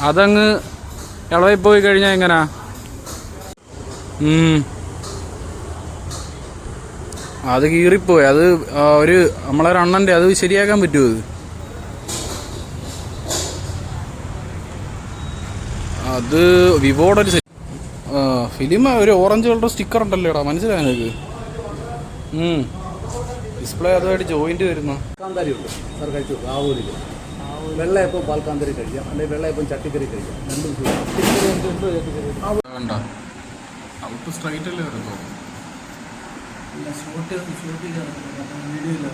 അതങ്ങ് ഇളവായി പോയി കഴിഞ്ഞാൽ എങ്ങനാ? അത് കീറിപ്പോയി. അത് ഒരു നമ്മളൊരു അണ്ണൻ്റെ അത് ശരിയാക്കാൻ പറ്റുമോ? അത് വിവോയുടെ ഒരു ഫിലിം ഒരു ഓറഞ്ച് കളർ സ്റ്റിക്കർ ഉണ്ടല്ലോടാ, മനസ്സിലായോ നിനക്ക്? ഡിസ്പ്ലേ അതുമായിട്ട് ജോയിന്റ് വരുന്നു. കാന്താരിയുണ്ട് സാർ, കഴിച്ചു. ആവൂരിൽ വെള്ളയപ്പം പാൽക്കാന്തരി കഴിക്കാം, അല്ലെങ്കിൽ വെള്ളയപ്പം ചട്ടിക്കറി കഴിക്കാം. രണ്ടും വേണ്ട, ഔട്ട് സ്ട്രൈറ്റ് അല്ലേ വരുമ്പോൾ വീഡിയോ.